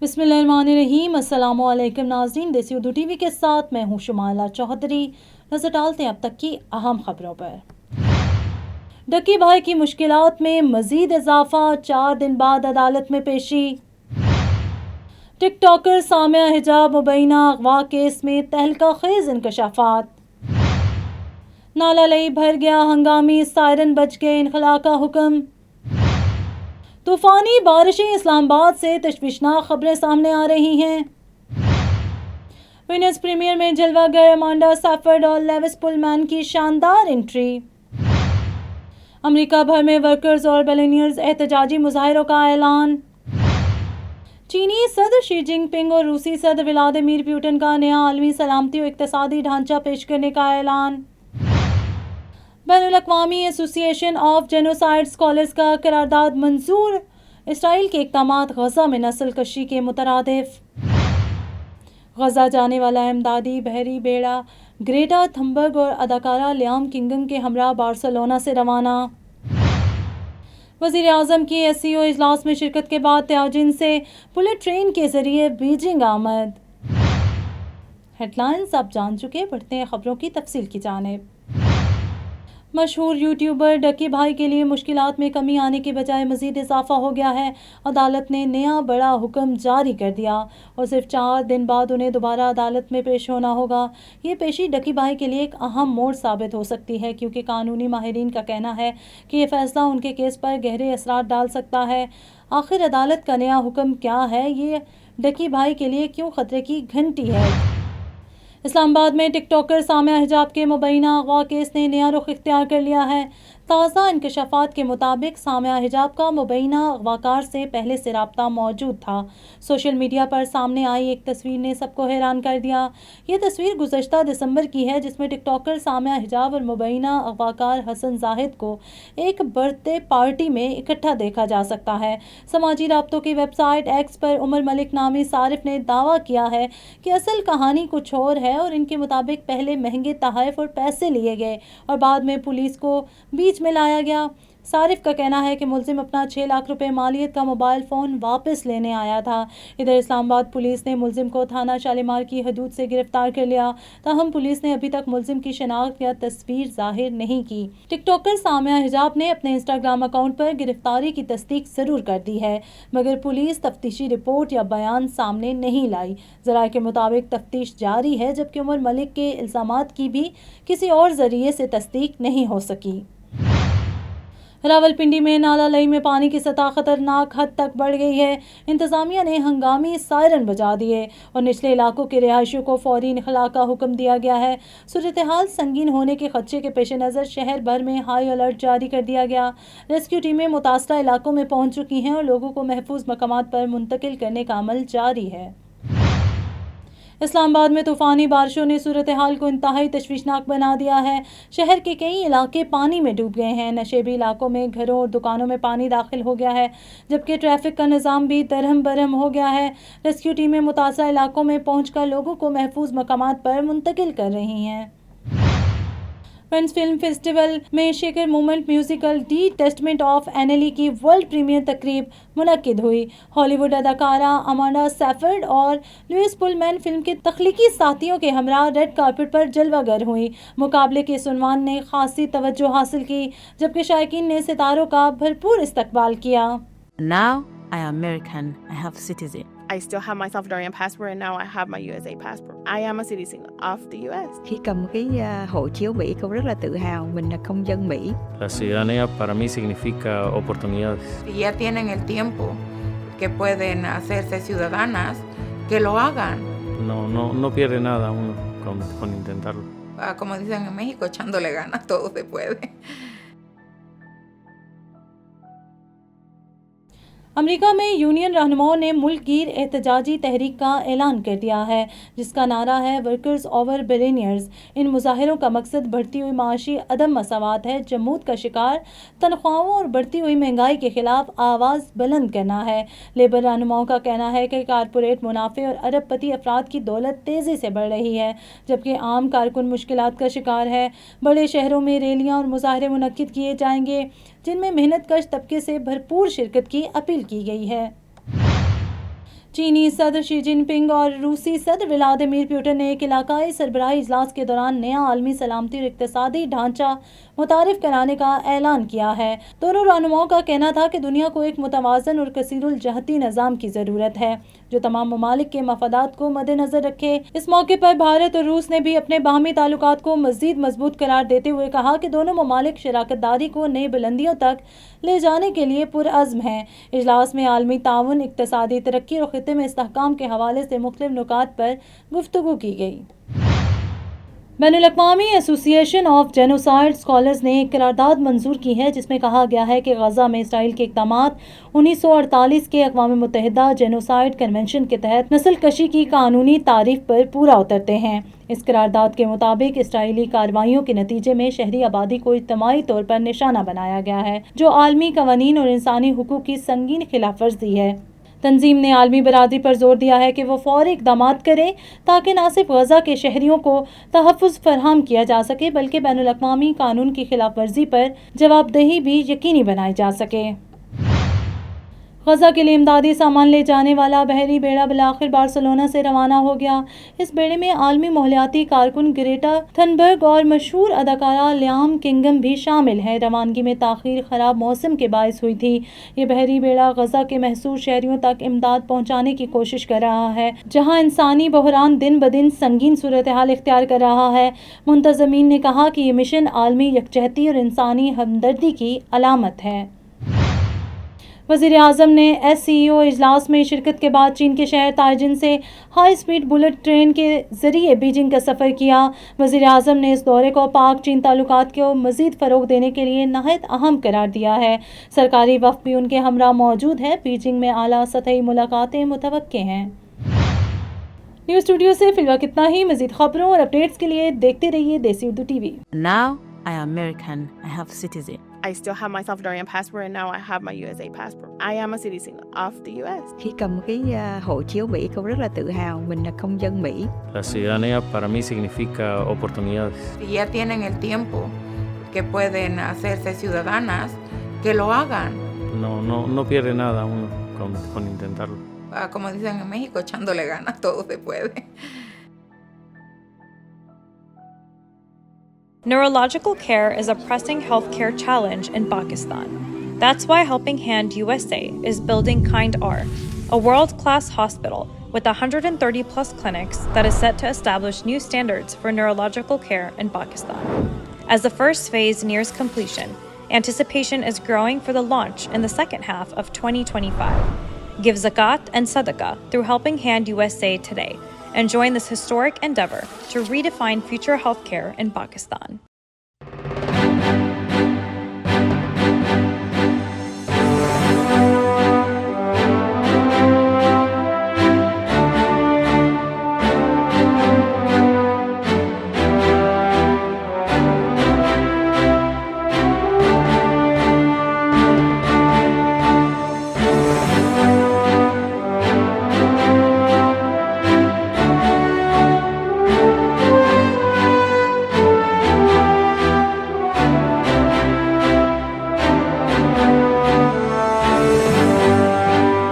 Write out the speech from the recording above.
بسم اللہ الرحمن الرحیم۔ السلام علیکم ناظرین، دیسی اردو ٹی وی کے ساتھ میں ہوں شمالہ چودھری۔ نظر ڈالتے ہیں اب تک کی اہم خبروں پر۔ ڈکی بھائی کی مشکلات میں مزید اضافہ، 4 دن بعد عدالت میں پیشی۔ ٹک ٹاکر سامعہ حجاب مبینہ اغوا کیس میں تہلکہ خیز انکشافات۔ نالہ لئی بھر گیا، ہنگامی سائرن بج گئے، انخلاء کا حکم۔ طوفانی بارشیں، اسلام آباد سے تشویشناک خبریں سامنے آ رہی ہیں۔ وینس پریمیئر میں جلوہ گر امانڈا سیفرڈ اور لیوس پولمین کی شاندار انٹری۔ امریکہ بھر میں ورکرز اور بلینئرز احتجاجی مظاہروں کا اعلان۔ چینی صدر شی جن پنگ اور روسی صدر ولادیمیر پوٹن کا نیا عالمی سلامتی و اقتصادی ڈھانچہ پیش کرنے کا اعلان۔ بین الاقوامی ایسوسی ایشن آف جینوسائیڈ اسکالرز کا قرارداد منظور۔ اسرائیل کے اقدامات غزہ میں نسل کشی کے مترادف۔ غزہ جانے والا امدادی بحری بیڑا گریٹا تھمبرگ اور اداکارہ لیام کنگن کے ہمراہ بارسلونا سے روانہ۔ وزیر اعظم کی SCO اجلاس میں شرکت کے بعد تیاجن سے بلٹ ٹرین کے ذریعے بیجنگ آمد۔ ہیڈ لائنز آپ جان چکے، بڑھتے ہیں خبروں کی تفصیل کی جانب۔ مشہور یوٹیوبر ڈکی بھائی کے لیے مشکلات میں کمی آنے کے بجائے مزید اضافہ ہو گیا ہے۔ عدالت نے نیا بڑا حکم جاری کر دیا اور صرف 4 دن بعد انہیں دوبارہ عدالت میں پیش ہونا ہوگا۔ یہ پیشی ڈکی بھائی کے لیے ایک اہم موڑ ثابت ہو سکتی ہے، کیونکہ قانونی ماہرین کا کہنا ہے کہ یہ فیصلہ ان کے کیس پر گہرے اثرات ڈال سکتا ہے۔ آخر عدالت کا نیا حکم کیا ہے؟ یہ ڈکی بھائی کے لیے کیوں خطرے کی گھنٹی ہے؟ اسلام آباد میں ٹک ٹاکر سامعہ حجاب کے مبینہ اغوا کیس نے نیا رخ اختیار کر لیا ہے۔ تازہ انکشافات کے مطابق سامعہ حجاب کا مبینہ اغواکار سے پہلے سے رابطہ موجود تھا۔ سوشل میڈیا پر سامنے آئی ایک تصویر نے سب کو حیران کر دیا۔ یہ تصویر گزشتہ دسمبر کی ہے، جس میں ٹک ٹاکر سامعہ حجاب اور مبینہ اغواکار حسن زاہد کو ایک برتھ ڈے پارٹی میں اکٹھا دیکھا جا سکتا ہے۔ سماجی رابطوں کی ویب سائٹ ایکس پر عمر ملک نامی صارف نے دعویٰ کیا ہے کہ اصل کہانی کچھ اور ہے اور ان کے مطابق پہلے مہنگے تحائف اور پیسے لیے گئے اور بعد میں پولیس کو بیچ میں لایا گیا۔ صارف کا کہنا ہے کہ ملزم اپنا 6 لاکھ روپے مالیت کا موبائل فون واپس لینے آیا تھا۔ ادھر اسلام آباد پولیس نے ملزم کو تھانہ شالیمار کی حدود سے گرفتار کر لیا، تاہم پولیس نے ابھی تک ملزم کی شناخت یا تصویر ظاہر نہیں کی۔ ٹک ٹاکر سامعہ حجاب نے اپنے انسٹاگرام اکاؤنٹ پر گرفتاری کی تصدیق ضرور کر دی ہے، مگر پولیس تفتیشی رپورٹ یا بیان سامنے نہیں لائی۔ ذرائع کے مطابق تفتیش جاری ہے، جبکہ عمر ملک کے الزامات کی بھی کسی اور ذریعے سے تصدیق نہیں ہو سکی۔ راولپنڈی میں نالہ لئی میں پانی کی سطح خطرناک حد تک بڑھ گئی ہے۔ انتظامیہ نے ہنگامی سائرن بجا دیے اور نچلے علاقوں کے رہائشیوں کو فوری انخلاء کا حکم دیا گیا ہے۔ صورتحال سنگین ہونے کے خدشے کے پیش نظر شہر بھر میں ہائی الرٹ جاری کر دیا گیا۔ ریسکیو ٹیمیں متاثرہ علاقوں میں پہنچ چکی ہیں اور لوگوں کو محفوظ مقامات پر منتقل کرنے کا عمل جاری ہے۔ اسلام آباد میں طوفانی بارشوں نے صورتحال کو انتہائی تشویشناک بنا دیا ہے۔ شہر کے کئی علاقے پانی میں ڈوب گئے ہیں۔ نشیبی علاقوں میں گھروں اور دکانوں میں پانی داخل ہو گیا ہے، جبکہ ٹریفک کا نظام بھی درہم برہم ہو گیا ہے۔ ریسکیو ٹیمیں متاثرہ علاقوں میں پہنچ کر لوگوں کو محفوظ مقامات پر منتقل کر رہی ہیں۔ وینس فلم فیسٹیول میں Shaker movement musical the testament of Ann Lee کی ورلڈ پریمیئر تقریب منعقد ہوئی۔ ہالی ووڈ اداکارہ امانڈا سیفرڈ اور لیوس پولمین فلم کے تخلیقی ساتھیوں کے ہمراہ ریڈ کارپٹ پر جلوہ گر ہوئیں۔ مقابلے کے اس عنوان نے خاصی توجہ حاصل کی، جبکہ شائقین نے ستاروں کا بھرپور استقبال کیا۔ Now I am American. I have citizen. I still have my Salvadorian passport and now I have my USA passport. I am a citizen of the US. Khi cầm cái hộ chiếu Mỹ, cô rất là tự hào mình là công dân Mỹ. La ciudadanía para mí significa oportunidades. Si ya tienen el tiempo que pueden hacerse ciudadanas, que lo hagan. No pierde nada uno con intentarlo. Como dicen en México, echándole ganas, todo se puede. امریکہ میں union رہنماؤں نے ملک گیر احتجاجی تحریک کا اعلان کر دیا ہے، جس کا نعرہ ہے ورکرز اوور بلینئرز۔ ان مظاہروں کا مقصد بڑھتی ہوئی معاشی عدم مساوات ہے، جمود کا شکار تنخواہوں اور بڑھتی ہوئی مہنگائی کے خلاف آواز بلند کرنا ہے۔ لیبر رہنماؤں کا کہنا ہے کہ کارپوریٹ منافع اور ارب پتی افراد کی دولت تیزی سے بڑھ رہی ہے، جبکہ عام کارکن مشکلات کا شکار ہے۔ بڑے شہروں میں ریلیاں اور مظاہرے منعقد کیے جائیں گے، جن میں محنت کش طبقے سے بھرپور شرکت کی اپیل کی گئی ہے۔ چینی صدر شی جن پنگ اور روسی صدر ولادیمیر پوٹن نے ایک علاقائی سربراہی اجلاس کے دوران نیا عالمی سلامتی اور اقتصادی ڈھانچہ متعارف کرانے کا اعلان کیا ہے۔ دونوں رہنماؤں کا کہنا تھا کہ دنیا کو ایک متوازن اور کثیر الجہتی نظام کی ضرورت ہے جو تمام ممالک کے مفادات کو مد نظر رکھے۔ اس موقع پر بھارت اور روس نے بھی اپنے باہمی تعلقات کو مزید مضبوط قرار دیتے ہوئے کہا کہ دونوں ممالک شراکت داری کو نئی بلندیوں تک لے جانے کے لیے پرعزم ہیں۔ اجلاس میں عالمی تعاون، اقتصادی ترقی اور خطے میں استحکام کے حوالے سے مختلف نکات پر گفتگو کی گئی۔ بین الاقوامی ایسوسی ایشن آف جینوسائیڈ اسکالرز نے ایک قرارداد منظور کی ہے جس میں کہا گیا ہے کہ غزہ میں اسرائیل کے اقدامات 1948 کے اقوام متحدہ جینوسائیڈ کنونشن کے تحت نسل کشی کی قانونی تعریف پر پورا اترتے ہیں۔ اس قرارداد کے مطابق اسرائیلی کارروائیوں کے نتیجے میں شہری آبادی کو اجتماعی طور پر نشانہ بنایا گیا ہے جو عالمی قوانین اور انسانی حقوق کی سنگین خلاف ورزی ہے۔ تنظیم نے عالمی برادری پر زور دیا ہے کہ وہ فوری اقدامات کرے تاکہ نہ صرف غزہ کے شہریوں کو تحفظ فراہم کیا جا سکے بلکہ بین الاقوامی قانون کی خلاف ورزی پر جواب دہی بھی یقینی بنائی جا سکے۔ غزہ کے لیے امدادی سامان لے جانے والا بحری بیڑا بالآخر بارسلونا سے روانہ ہو گیا۔ اس بیڑے میں عالمی ماحولیاتی کارکن گریٹا تھنبرگ اور مشہور اداکارہ لیام کنگم بھی شامل ہیں۔ روانگی میں تاخیر خراب موسم کے باعث ہوئی تھی۔ یہ بحری بیڑا غزہ کے محصور شہریوں تک امداد پہنچانے کی کوشش کر رہا ہے جہاں انسانی بحران دن بدن سنگین صورتحال اختیار کر رہا ہے۔ منتظمین نے کہا کہ یہ مشن عالمی یکجہتی اور انسانی ہمدردی کی علامت ہے۔ وزیر اعظم نے ایس سی او اجلاس میں شرکت کے بعد چین کے شہر تائجن سے ہائی سپیڈ بلٹ ٹرین کے ذریعے بیجنگ کا سفر کیا۔ وزیر اعظم نے اس دورے کو پاک چین تعلقات کو مزید فروغ دینے کے لیے نہایت اہم قرار دیا ہے۔ سرکاری وفد بھی ان کے ہمراہ موجود ہے۔ بیجنگ میں اعلیٰ سطحی ملاقاتیں متوقع ہیں۔ نیوز اسٹوڈیو سے فی الوقت اتنا ہی۔ مزید خبروں اور اپڈیٹس کے لیے دیکھتے رہیے دیسی Urdu T V. Now I am American. I have citizen. I still have my Salvadorian passport, and now I have my USA passport. I am a citizen of the US. Khi cầm cái hộ chiếu Mỹ, cô rất là tự hào mình là công dân Mỹ. La ciudadanía para mí significa oportunidades. Si ya tienen el tiempo que pueden hacerse ciudadanas, que lo hagan. No pierde nada uno con intentarlo. Como dicen en México, echándole ganas, todo se puede. Neurological care is a pressing healthcare challenge in Pakistan. That's why Helping Hand USA is building Kind R, a world-class hospital with 130-plus clinics that is set to establish new standards for neurological care in Pakistan. As the first phase nears completion, anticipation is growing for the launch in the second half of 2025. Give zakat and sadaqah through Helping Hand USA today and join this historic endeavor to redefine future healthcare in Pakistan.